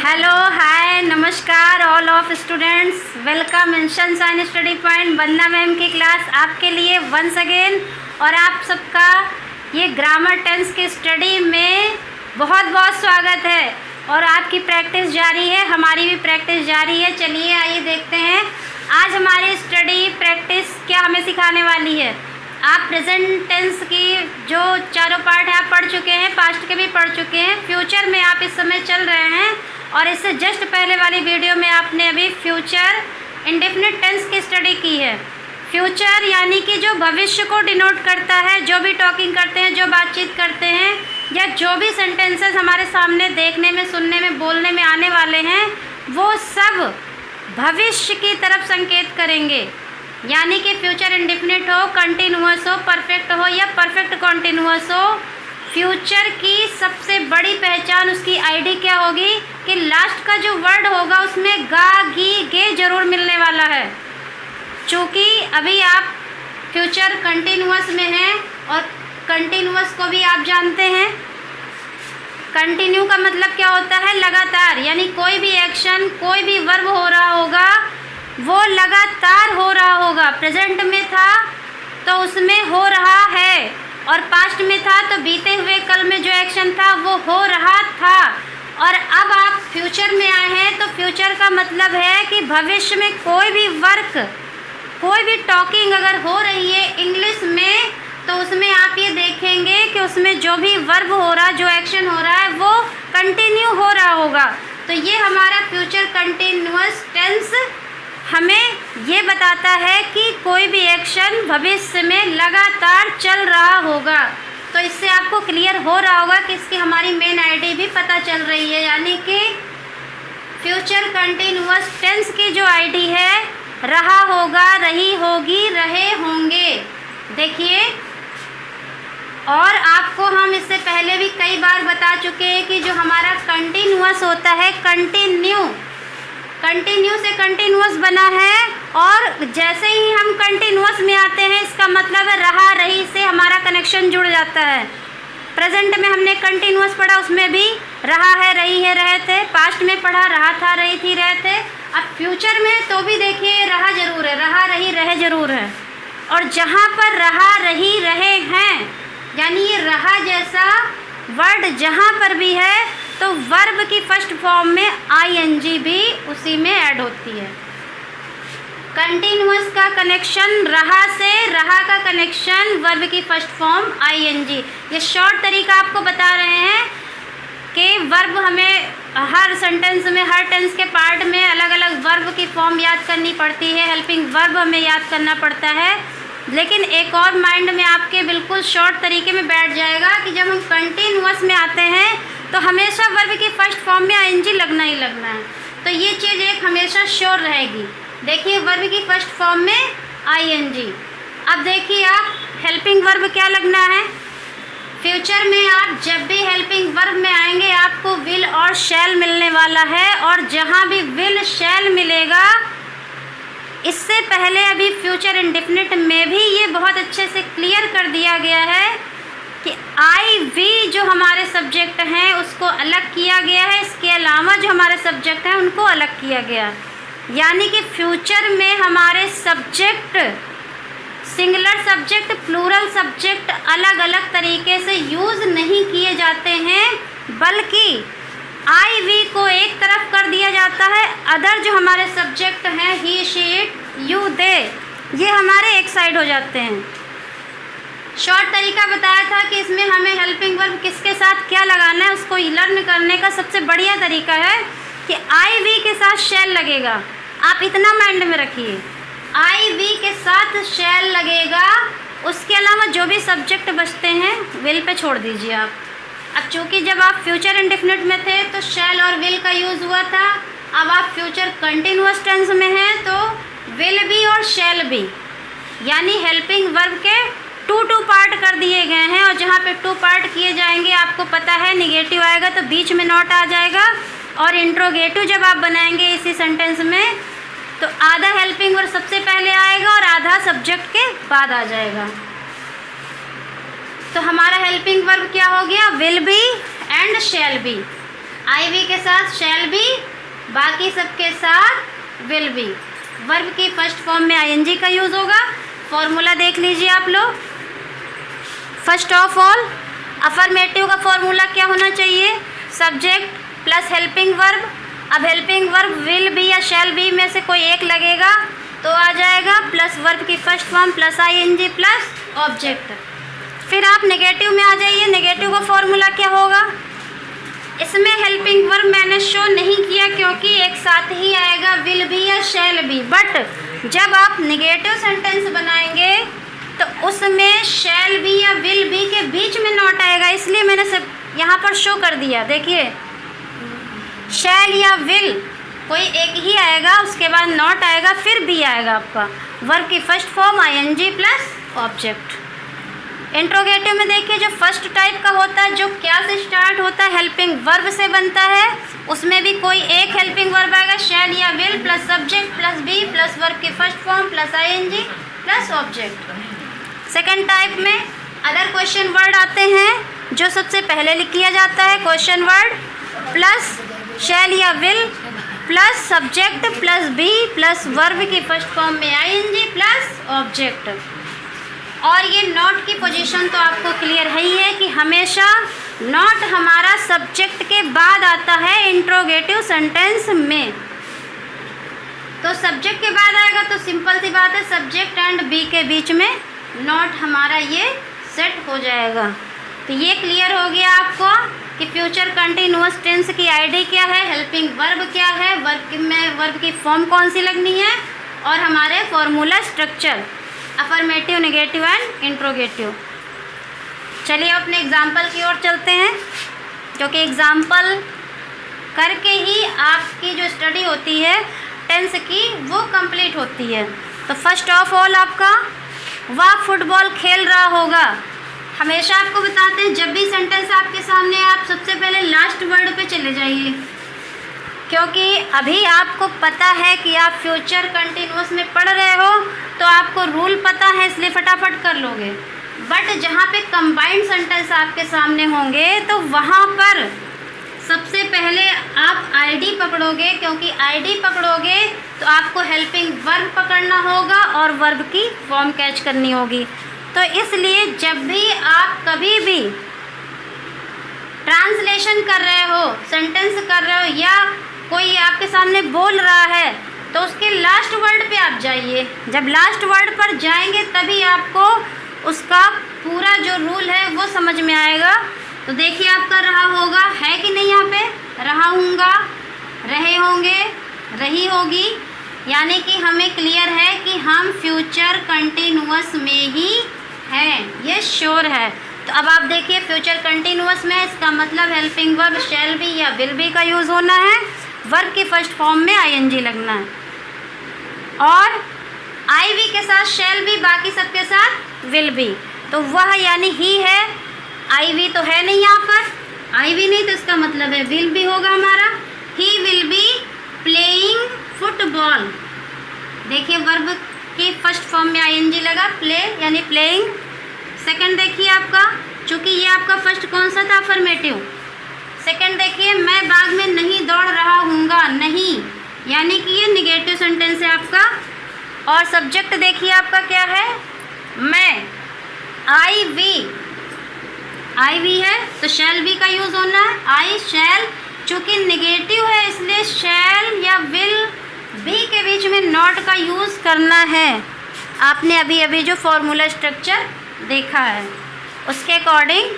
Hello hi नमस्कार all of students, welcome in sunshine study point Vandana ma'am की class आपके लिए once again. और आप सबका ये ग्रामर टेंस की स्टडी में बहुत बहुत स्वागत है। और आपकी प्रैक्टिस जारी है, हमारी भी प्रैक्टिस जारी है। चलिए आइए देखते हैं आज हमारी स्टडी प्रैक्टिस क्या हमें सिखाने वाली है। आप प्रेजेंट टेंस की जो चारों पार्ट है आप पढ़ चुके हैं, पास्ट के भी पढ़ चुके हैं, फ्यूचर में आप इस समय चल रहे हैं। और इससे जस्ट पहले वाली वीडियो में आपने अभी फ्यूचर इंडेफिनिट टेंस की स्टडी की है। फ्यूचर यानी कि जो भविष्य को डिनोट करता है, जो भी टॉकिंग करते हैं, जो बातचीत करते हैं, या जो भी सेंटेंसेस हमारे सामने देखने में, सुनने में, बोलने में आने वाले हैं, वो सब भविष्य की तरफ संकेत करेंगे। यानी कि फ्यूचर इंडेफिनिट हो, कंटिन्यूअस हो, परफेक्ट हो या परफेक्ट कॉन्टिन्यूअस हो, फ्यूचर की सबसे बड़ी पहचान, उसकी आईडी क्या होगी कि लास्ट का जो वर्ड होगा उसमें गा, गी, गे जरूर मिलने वाला है। चूँकि अभी आप फ्यूचर कंटिन्यूअस में हैं और कंटिन्यूअस को भी आप जानते हैं। कंटिन्यू का मतलब क्या होता है? लगातार। यानी कोई भी एक्शन, कोई भी वर्ब हो रहा होगा वो लगातार हो रहा होगा। प्रेजेंट में था तो उसमें हो रहा है, और पास्ट में था तो बीते हुए कल में जो एक्शन था वो हो रहा था। और अब आप फ्यूचर में आए हैं तो फ्यूचर का मतलब है कि भविष्य में कोई भी वर्क, कोई भी टॉकिंग अगर हो रही है इंग्लिश में, तो उसमें आप ये देखेंगे कि उसमें जो भी वर्ब हो रहा, जो एक्शन हो रहा है वो कंटिन्यू हो रहा होगा। तो ये हमारा फ्यूचर कंटिन्यूअस टेंस हमें ये बताता है कि कोई भी एक्शन भविष्य में लगातार चल रहा होगा। तो इससे आपको क्लियर हो रहा होगा कि इसकी हमारी मेन आईडी भी पता चल रही है। यानी कि फ्यूचर कंटिन्यूअस टेंस की जो आईडी है, रहा होगा, रही होगी, रहे होंगे। देखिए, और आपको हम इससे पहले भी कई बार बता चुके हैं कि जो हमारा कंटिन्यूअस होता है, कंटिन्यू से कंटिन्यूअस बना है, और जैसे ही हम कंटिन्यूअस में आते हैं इसका मतलब है रहा, रही से हमारा कनेक्शन जुड़ जाता है। प्रेजेंट में हमने कंटिन्यूअस पढ़ा, उसमें भी रहा है, रही है, रहे थे। पास्ट में पढ़ा रहा था, रही थी, रहे थे। अब फ्यूचर में तो भी देखिए रहा जरूर है, रहा, रही, रहे जरूर है। और जहाँ पर रहा, रही, रहे हैं, यानी ये रहा जैसा वर्ड जहाँ पर भी है तो वर्ब की फर्स्ट फॉर्म में आईएनजी भी उसी में ऐड होती है। कंटिन्यूअस का कनेक्शन रहा से, रहा का कनेक्शन वर्ब की फर्स्ट फॉर्म आईएनजी। ये शॉर्ट तरीका आपको बता रहे हैं कि वर्ब हमें हर सेंटेंस में, हर टेंस के पार्ट में अलग अलग वर्ब की फॉर्म याद करनी पड़ती है, हेल्पिंग वर्ब हमें याद करना पड़ता है। लेकिन एक और माइंड में आपके बिल्कुल शॉर्ट तरीके में बैठ जाएगा कि जब हम कंटिन्यूअस में आते हैं तो हमेशा वर्ब की फर्स्ट फॉर्म में आईएनजी लगना ही लगना है। तो ये चीज़ एक हमेशा श्योर रहेगी। देखिए, वर्ब की फर्स्ट फॉर्म में आईएनजी। अब देखिए आप हेल्पिंग वर्ब क्या लगना है। फ्यूचर में आप जब भी हेल्पिंग वर्ब में आएंगे आपको विल और शैल मिलने वाला है। और जहाँ भी विल, शैल मिलेगा, इससे पहले अभी फ्यूचर इंडेफिनिट में भी ये बहुत अच्छे से क्लियर कर दिया गया है कि आई वी जो हमारे सब्जेक्ट हैं उसको अलग किया गया है, इसके अलावा जो हमारे सब्जेक्ट हैं उनको अलग किया गया। यानी कि फ्यूचर में हमारे subject, singular subject, plural subject अलग अलग तरीके से यूज़ नहीं किए जाते हैं, बल्कि आई वी को एक तरफ कर दिया जाता है। अदर जो हमारे सब्जेक्ट हैं, ही, शी, इट, यू, दे, ये हमारे एक साइड हो जाते हैं। शॉर्ट तरीका बताया था कि इसमें हमें हेल्पिंग वर्ब किसके साथ क्या लगाना है, उसको लर्न करने का सबसे बढ़िया तरीका है कि आई वी के साथ शैल लगेगा। आप इतना माइंड में रखिए, आई वी के साथ शैल लगेगा। उसके अलावा जो भी सब्जेक्ट बचते हैं विल पे छोड़ दीजिए आप। अब चूँकि जब आप फ्यूचर इंडेफिनिट में थे तो शैल और विल का यूज़ हुआ था, अब आप फ्यूचर कंटिन्यूअस टेंस में हैं तो विल भी और शैल भी, यानी हेल्पिंग वर्ब के टू पार्ट कर दिए गए हैं। और जहाँ पे टू पार्ट किए जाएंगे आपको पता है निगेटिव आएगा तो बीच में नॉट आ जाएगा, और इंट्रोगेटिव जब आप बनाएंगे इसी सेंटेंस में तो आधा हेल्पिंग वर्ब सबसे पहले आएगा और आधा सब्जेक्ट के बाद आ जाएगा। तो हमारा हेल्पिंग वर्ब क्या हो गया? Will be and shall be. I we के साथ शैल बी बाकी सबके साथ विल बी। वर्ब की फर्स्ट फॉर्म में आईएनजी का यूज़ होगा। फॉर्मूला देख लीजिए आप लोग। फर्स्ट ऑफ ऑल अफर्मेटिव का फॉर्मूला क्या होना चाहिए? Subject plus helping verb. अब हेल्पिंग वर्ब विल बी या शैल बी में से कोई एक लगेगा तो आ जाएगा, प्लस वर्ब की first form plus ING plus object. फिर आप नेगेटिव में आ जाइए। नेगेटिव का फॉर्मूला क्या होगा? इसमें हेल्पिंग वर्ब मैंने शो नहीं किया क्योंकि एक साथ ही आएगा विल बी या शैल बी, बट जब आप नेगेटिव सेंटेंस बनाएंगे तो उसमें शैल बी या विल बी के बीच में नॉट आएगा, इसलिए मैंने सब यहाँ पर शो कर दिया। देखिए शैल या विल कोई एक ही आएगा, उसके बाद नॉट आएगा, फिर बी आएगा आपका। वर्ब की first form ING plus object. Interrogative में देखिए जो फर्स्ट टाइप का होता है, जो क्या से स्टार्ट होता है, हेल्पिंग वर्ब से बनता है, उसमें भी कोई एक हेल्पिंग वर्ब आएगा, शैल या will plus subject plus be plus verb की first form plus ING plus object. Second type में अदर क्वेश्चन वर्ड आते हैं जो सबसे पहले लिख किया जाता है क्वेश्चन वर्ड प्लस शैल या will plus subject plus be plus verb की फर्स्ट फॉर्म में आईएनजी प्लस ऑब्जेक्ट। और ये नॉट की पोजीशन तो आपको क्लियर है ही है कि हमेशा नॉट हमारा सब्जेक्ट के बाद आता है इंट्रोगेटिव सेंटेंस में। तो सब्जेक्ट के बाद आएगा तो सिंपल सी बात है, सब्जेक्ट एंड बी के बीच में नॉट हमारा ये सेट हो जाएगा। तो ये क्लियर हो गया आपको कि फ्यूचर कंटिन्यूअस टेंस की आईडी क्या है, हेल्पिंग वर्ब क्या है, वर्ब में वर्ब की फॉर्म कौन सी लगनी है, और हमारे formula structure affirmative, negative and interrogative. चलिए अपने एग्जाम्पल की ओर चलते हैं, क्योंकि एग्जाम्पल करके ही आपकी जो स्टडी होती है टेंस की वो कंप्लीट होती है। तो फर्स्ट ऑफ ऑल आपका वह फुटबॉल खेल रहा होगा। हमेशा आपको बताते हैं जब भी सेंटेंस आपके सामने आप सबसे पहले लास्ट वर्ड पे चले जाइए, क्योंकि अभी आपको पता है कि आप फ्यूचर कंटिन्यूअस में पढ़ रहे हो तो आपको रूल पता है, इसलिए फटाफट कर लोगे। बट जहाँ पे कंबाइंड सेंटेंस आपके सामने होंगे तो वहाँ पर सबसे पहले आप आईडी पकड़ोगे, क्योंकि आईडी पकड़ोगे तो आपको हेल्पिंग वर्ब पकड़ना होगा और वर्ब की फॉर्म कैच करनी होगी। तो इसलिए जब भी आप कभी भी ट्रांसलेशन कर रहे हो, सेंटेंस कर रहे हो, या कोई आपके सामने बोल रहा है तो उसके लास्ट वर्ड पे आप जाइए। जब लास्ट वर्ड पर जाएंगे तभी आपको उसका पूरा जो रूल है वो समझ में आएगा। तो देखिए आपका रहा होगा, है कि नहीं, यहाँ पे रहा हूँगा, रहे होंगे, रही होगी, यानी कि हमें क्लियर है कि हम फ्यूचर कंटिन्यूअस में ही हैं, ये श्योर है। तो अब आप देखिए फ्यूचर कंटिन्यूअस में इसका मतलब हेल्पिंग वर्ब शैल बी या विल बी का यूज़ होना है, वर्ब की फर्स्ट फॉर्म में आईएनजी लगना है, और आईवी के साथ शैल बी, बाकी सबके साथ विल बी। तो वह यानी ही है, आईवी तो है नहीं यहाँ पर, आईवी नहीं तो इसका मतलब है विल बी होगा हमारा। He will be playing football. देखिए वर्ब की फर्स्ट फॉर्म में आईएनजी लगा, प्ले यानी प्लेइंग। सेकंड देखिए आपका, चूँकि ये आपका फर्स्ट कौन सा था, अफर्मेटिव। सेकंड देखिए मैं बाग में नहीं दौड़ रहा हूँगा, नहीं, यानी कि ये निगेटिव सेंटेंस है आपका। और सब्जेक्ट देखिए आपका क्या है, मैं, आई वी है तो शैल बी का यूज़ होना है, आई शैल, चूँकि निगेटिव है इसलिए शैल या विल बी के बीच में नॉट का यूज़ करना है। आपने अभी अभी जो फॉर्मूला स्ट्रक्चर देखा है उसके according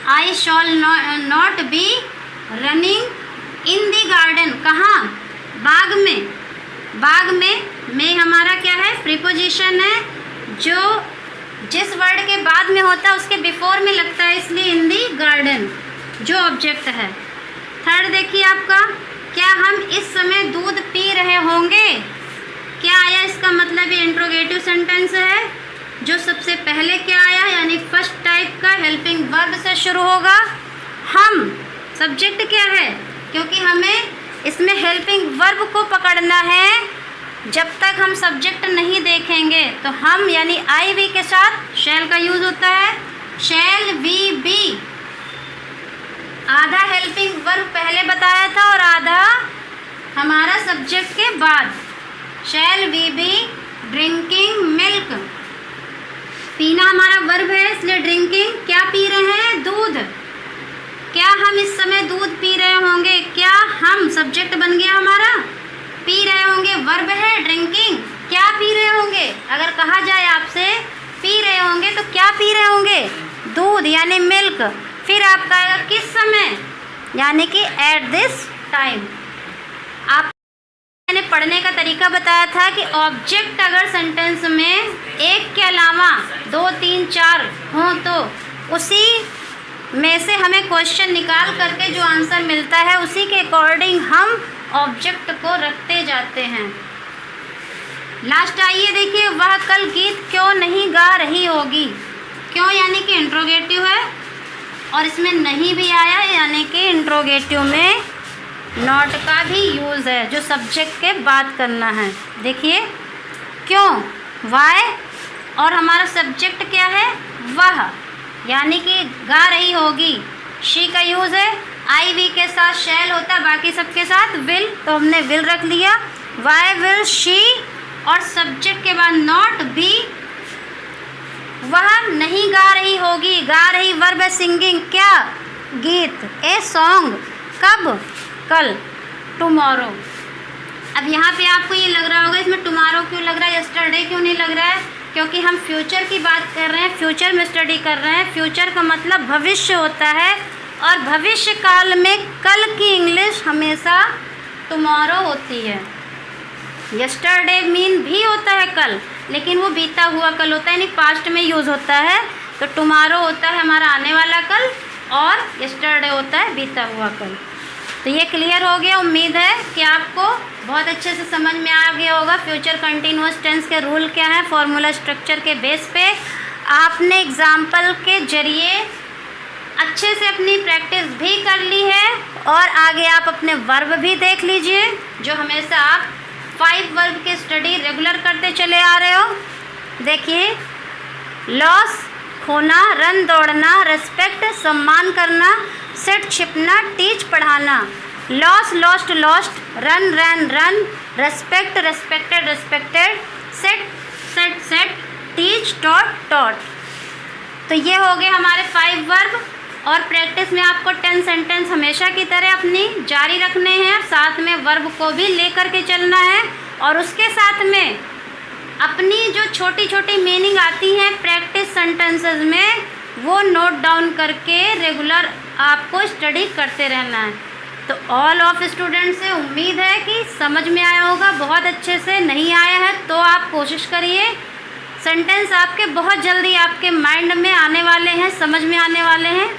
I shawl not be running in the garden. कहाँ, बाग में। बाग में हमारा क्या है, प्रीपोजिशन है, जो जिस वर्ड के बाद में होता है उसके बिफोर में लगता है, इसलिए इन दी गार्डन जो ऑब्जेक्ट है। थर्ड देखिए आपका, क्या हम इस समय दूध पी रहे होंगे, क्या आया, इसका मतलब ये इंट्रोगेटिव सेंटेंस है। जो सबसे पहले क्या आया, यानी फर्स्ट टाइप का हेल्पिंग वर्ब से शुरू होगा। हम, सब्जेक्ट क्या है, क्योंकि हमें इसमें हेल्पिंग वर्ब को पकड़ना है। जब तक हम सब्जेक्ट नहीं देखेंगे तो हम यानी आई वी के साथ शैल का यूज़ होता है, शैल वी बी। आधा हेल्पिंग वर्ब पहले बताया था और आधा हमारा सब्जेक्ट के बाद। Shall we be drinking milk, पीना हमारा वर्ब है, इसलिए ड्रिंकिंग क्या पी रहे हैं, दूध। क्या हम इस समय दूध पी रहे होंगे, क्या हम सब्जेक्ट बन गया हमारा, पी रहे होंगे वर्ब है ड्रिंकिंग। क्या पी रहे होंगे, अगर कहा जाए आपसे पी रहे होंगे तो क्या पी रहे होंगे, दूध यानी मिल्क। फिर आपका आएगा किस समय, यानी कि एट दिस टाइम। आप मैंने पढ़ने का तरीका बताया था कि ऑब्जेक्ट अगर सेंटेंस में एक के अलावा 2, 3, 4 हों तो उसी में से हमें क्वेश्चन निकाल करके जो आंसर मिलता है उसी के अकॉर्डिंग हम ऑब्जेक्ट को रखते जाते हैं। लास्ट आइए देखिए, वह कल गीत क्यों नहीं गा रही होगी। क्यों यानी कि इंट्रोगेटिव है और इसमें नहीं भी आया यानी कि इंट्रोगेटिव में नॉट का भी यूज़ है जो सब्जेक्ट के बाद करना है। देखिए क्यों, वाई, और हमारा सब्जेक्ट क्या है, वह, यानी कि गा रही होगी। शी का यूज़ है, आई वी के साथ शैल होता है, बाकी सबके साथ विल, तो हमने विल रख लिया। वाई विल शी, और सब्जेक्ट के बाद नॉट बी, वह नहीं गा रही होगी। गा रही वर्ब है सिंगिंग, क्या, गीत, ए सॉन्ग, कब, कल, टुमारो। अब यहाँ पे आपको ये लग रहा होगा इसमें टुमारो क्यों लग रहा है, यस्टरडे क्यों नहीं लग रहा है, क्योंकि हम फ्यूचर की बात कर रहे हैं, फ्यूचर में स्टडी कर रहे हैं। फ्यूचर का मतलब भविष्य होता है और भविष्य काल में कल की इंग्लिश हमेशा टुमारो होती है। यस्टरडे मीन भी होता है कल, लेकिन वो बीता हुआ कल होता है, यानी पास्ट में यूज़ होता है। तो टुमारो होता है हमारा आने वाला कल और यस्टरडे होता है बीता हुआ कल। तो ये क्लियर हो गया। उम्मीद है कि आपको बहुत अच्छे से समझ में आ गया होगा फ्यूचर कंटिन्यूअस टेंस के रूल क्या हैं। फॉर्मूला स्ट्रक्चर के बेस पे आपने एग्जाम्पल के जरिए अच्छे से अपनी प्रैक्टिस भी कर ली है और आगे आप अपने वर्ब भी देख लीजिए, जो हमेशा आप 5 वर्ब की स्टडी रेगुलर करते चले आ रहे हो। देखिए, लॉस खोना, रन दौड़ना, रेस्पेक्ट सम्मान करना, सेट छिपना, टीच पढ़ाना। लॉस लॉस्ट लॉस्ट, रन रैन run, respect respected respected, set set set, teach taught taught. तो ये हो गए हमारे 5 वर्ब। और प्रैक्टिस में आपको 10 सेंटेंस हमेशा की तरह अपनी जारी रखने हैं, साथ में वर्ब को भी लेकर के चलना है और उसके साथ में अपनी जो छोटी छोटी मीनिंग आती हैं प्रैक्टिस सेंटेंसेस में वो नोट डाउन करके रेगुलर आपको स्टडी करते रहना है। तो ऑल ऑफ स्टूडेंट्स से उम्मीद है कि समझ में आया होगा बहुत अच्छे से। नहीं आया है तो आप कोशिश करिए, सेंटेंस आपके बहुत जल्दी आपके माइंड में आने वाले हैं, समझ में आने वाले हैं।